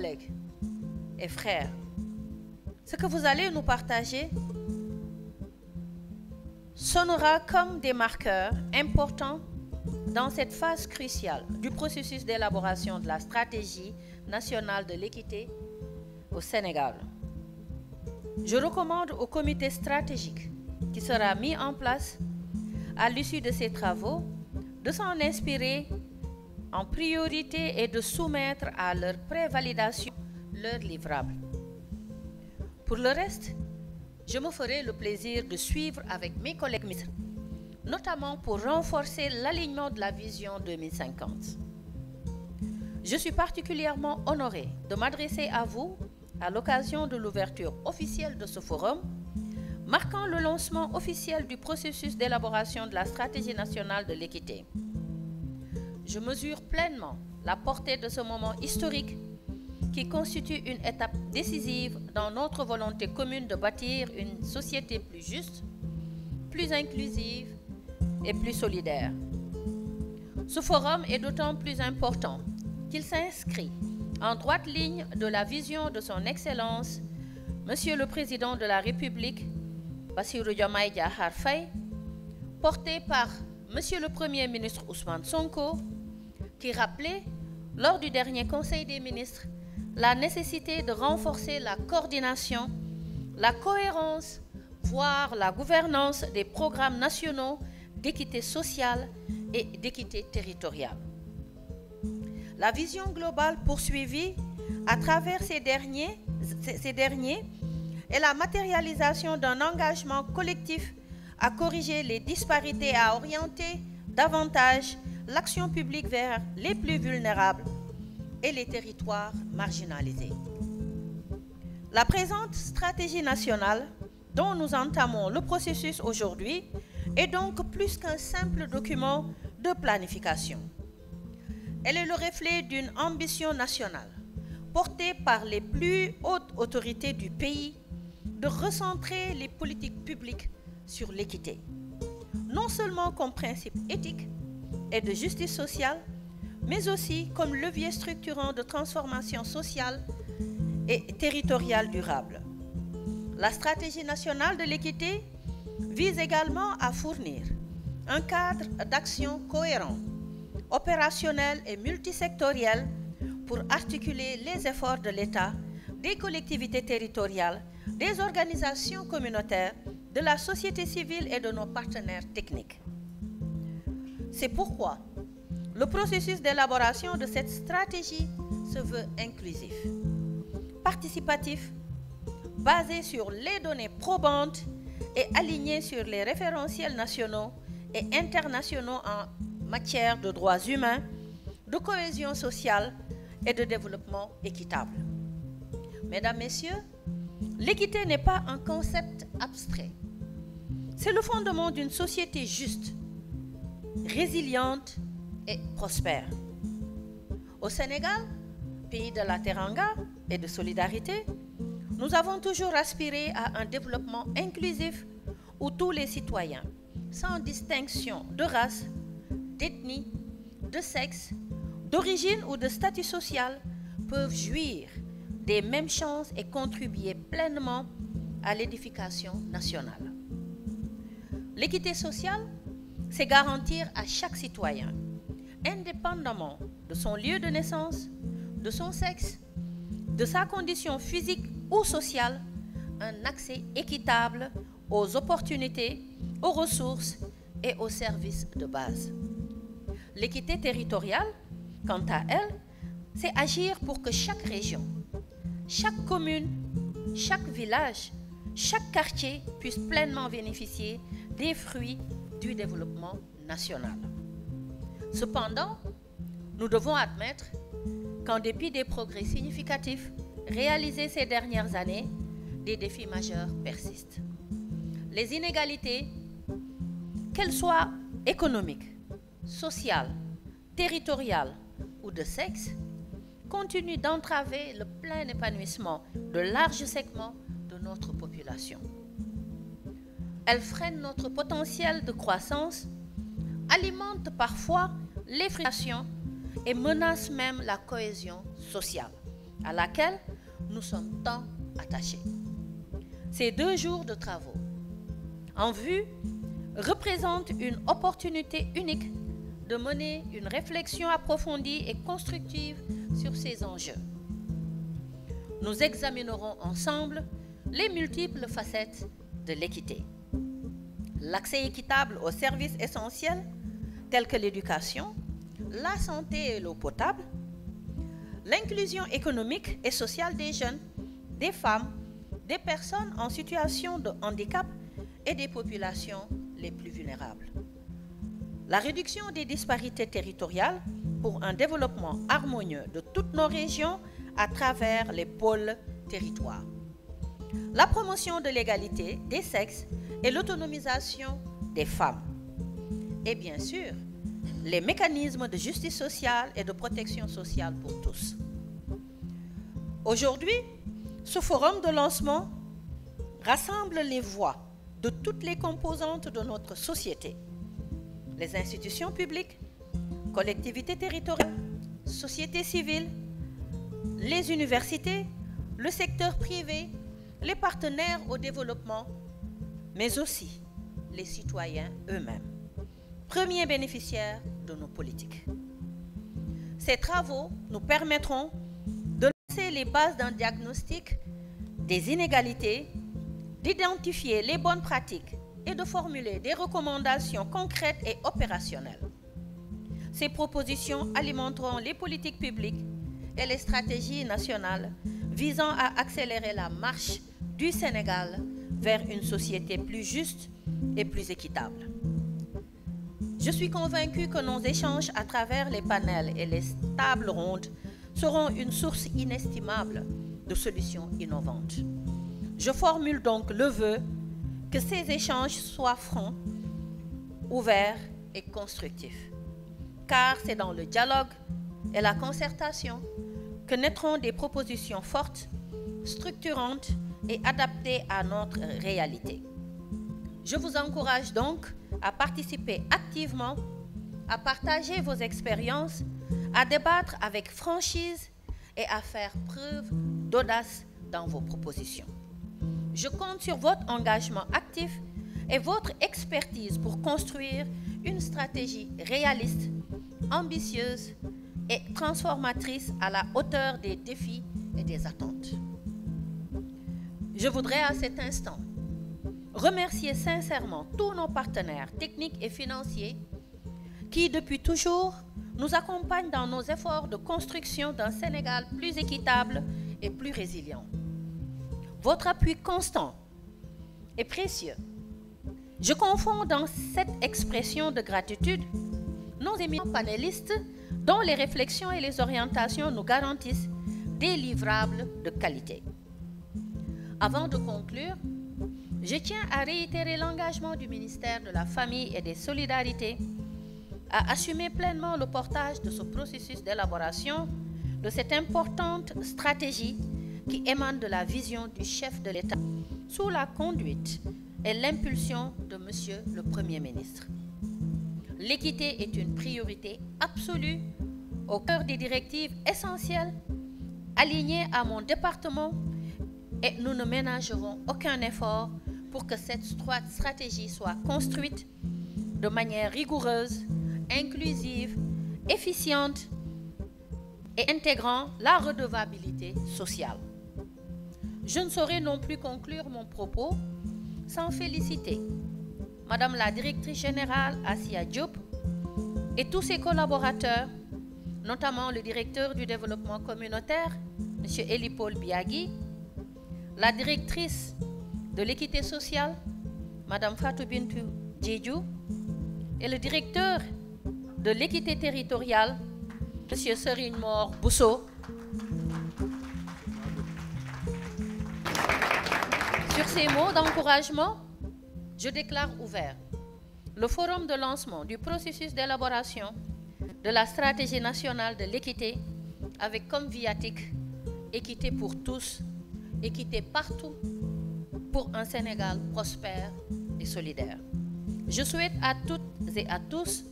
collègues et frères, ce que vous allez nous partager sonnera comme des marqueurs importants dans cette phase cruciale du processus d'élaboration de la stratégie nationale de l'équité au Sénégal. Je recommande au comité stratégique qui sera mis en place à l'issue de ces travaux de s'en inspirer en priorité et de soumettre à leur prévalidation leurs livrables. Pour le reste, je me ferai le plaisir de suivre avec mes collègues ministres, notamment pour renforcer l'alignement de la vision 2050. Je suis particulièrement honorée de m'adresser à vous à l'occasion de l'ouverture officielle de ce forum, marquant le lancement officiel du processus d'élaboration de la stratégie nationale de l'équité. Je mesure pleinement la portée de ce moment historique qui constitue une étape décisive dans notre volonté commune de bâtir une société plus juste, plus inclusive et plus solidaire. Ce forum est d'autant plus important qu'il s'inscrit en droite ligne de la vision de son Excellence, Monsieur le Président de la République, Bassirou Diomaye Diakhar Faye, portée par Monsieur le Premier ministre Ousmane Sonko, qui rappelait, lors du dernier Conseil des ministres, la nécessité de renforcer la coordination, la cohérence, voire la gouvernance des programmes nationaux d'équité sociale et d'équité territoriale. La vision globale poursuivie à travers ces derniers est la matérialisation d'un engagement collectif à corriger les disparités et à orienter davantage l'action publique vers les plus vulnérables et les territoires marginalisés. La présente stratégie nationale dont nous entamons le processus aujourd'hui est donc plus qu'un simple document de planification. Elle est le reflet d'une ambition nationale portée par les plus hautes autorités du pays de recentrer les politiques publiques sur l'équité, non seulement comme principe éthique et de justice sociale, mais aussi comme levier structurant de transformation sociale et territoriale durable. La stratégie nationale de l'équité vise également à fournir un cadre d'action cohérent, opérationnel et multisectoriel pour articuler les efforts de l'État, des collectivités territoriales, des organisations communautaires, de la société civile et de nos partenaires techniques. C'est pourquoi le processus d'élaboration de cette stratégie se veut inclusif, participatif, basé sur les données probantes et aligné sur les référentiels nationaux et internationaux en matière de droits humains, de cohésion sociale et de développement équitable. Mesdames, Messieurs, l'équité n'est pas un concept abstrait. C'est le fondement d'une société juste, résiliente et prospère. Au Sénégal, pays de la teranga et de solidarité, nous avons toujours aspiré à un développement inclusif où tous les citoyens, sans distinction de race, d'ethnie, de sexe, d'origine ou de statut social, peuvent jouir des mêmes chances et contribuer pleinement à l'édification nationale. L'équité sociale, c'est garantir à chaque citoyen, indépendamment de son lieu de naissance, de son sexe, de sa condition physique ou sociale, un accès équitable aux opportunités, aux ressources et aux services de base. L'équité territoriale, quant à elle, c'est agir pour que chaque région, chaque commune, chaque village, chaque quartier puisse pleinement bénéficier des fruits du développement national. Cependant, nous devons admettre qu'en dépit des progrès significatifs réalisés ces dernières années, des défis majeurs persistent. Les inégalités, qu'elles soient économiques, sociales, territoriales ou de sexe, continuent d'entraver le plein épanouissement de larges segments de notre population. Elles freinent notre potentiel de croissance, alimentent parfois les frustrations et menacent même la cohésion sociale. à laquelle nous sommes tant attachés. Ces 2 jours de travaux en vue représentent une opportunité unique de mener une réflexion approfondie et constructive sur ces enjeux. Nous examinerons ensemble les multiples facettes de l'équité. L'accès équitable aux services essentiels tels que l'éducation, la santé et l'eau potable, l'inclusion économique et sociale des jeunes, des femmes, des personnes en situation de handicap et des populations les plus vulnérables. La réduction des disparités territoriales pour un développement harmonieux de toutes nos régions à travers les pôles territoires. La promotion de l'égalité des sexes et l'autonomisation des femmes. Et bien sûr, les mécanismes de justice sociale et de protection sociale pour tous. Aujourd'hui, ce forum de lancement rassemble les voix de toutes les composantes de notre société. Les institutions publiques, collectivités territoriales, sociétés civiles, les universités, le secteur privé, les partenaires au développement, mais aussi les citoyens eux-mêmes, premiers bénéficiaires de nos politiques. Ces travaux nous permettront de lancer les bases d'un diagnostic des inégalités, d'identifier les bonnes pratiques et de formuler des recommandations concrètes et opérationnelles. Ces propositions alimenteront les politiques publiques et les stratégies nationales visant à accélérer la marche du Sénégal vers une société plus juste et plus équitable. Je suis convaincue que nos échanges à travers les panels et les tables rondes seront une source inestimable de solutions innovantes. Je formule donc le vœu que ces échanges soient francs, ouverts et constructifs. Car c'est dans le dialogue et la concertation que naîtront des propositions fortes, structurantes et adaptées à notre réalité. Je vous encourage donc à participer activement, à partager vos expériences, à débattre avec franchise et à faire preuve d'audace dans vos propositions. Je compte sur votre engagement actif et votre expertise pour construire une stratégie réaliste, ambitieuse et transformatrice à la hauteur des défis et des attentes. Je voudrais à cet instant remercier sincèrement tous nos partenaires techniques et financiers qui, depuis toujours, nous accompagnent dans nos efforts de construction d'un Sénégal plus équitable et plus résilient. Votre appui constant est précieux. Je confonds dans cette expression de gratitude nos éminents panélistes dont les réflexions et les orientations nous garantissent des livrables de qualité. Avant de conclure, je tiens à réitérer l'engagement du ministère de la Famille et des Solidarités à assumer pleinement le portage de ce processus d'élaboration de cette importante stratégie qui émane de la vision du chef de l'État sous la conduite et l'impulsion de Monsieur le Premier ministre. L'équité est une priorité absolue au cœur des directives essentielles alignées à mon département et nous ne ménagerons aucun effort pour que cette stratégie soit construite de manière rigoureuse, inclusive, efficiente et intégrant la redevabilité sociale. Je ne saurais non plus conclure mon propos sans féliciter Madame la Directrice Générale Assia Diop et tous ses collaborateurs, notamment le Directeur du Développement Communautaire, M. Eli-Paul Biagui, la Directrice de l'Équité Sociale, Madame Fatou Bintou Djedjou, et le Directeur de l'Équité Territoriale, M. Serigne Mor Bousso. Sur ces mots d'encouragement, je déclare ouvert le forum de lancement du processus d'élaboration de la stratégie nationale de l'équité avec comme viatique équité pour tous, équité partout pour un Sénégal prospère et solidaire. Je souhaite à toutes et à tous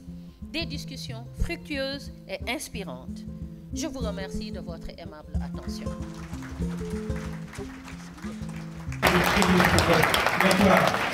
des discussions fructueuses et inspirantes. Je vous remercie de votre aimable attention. Merci.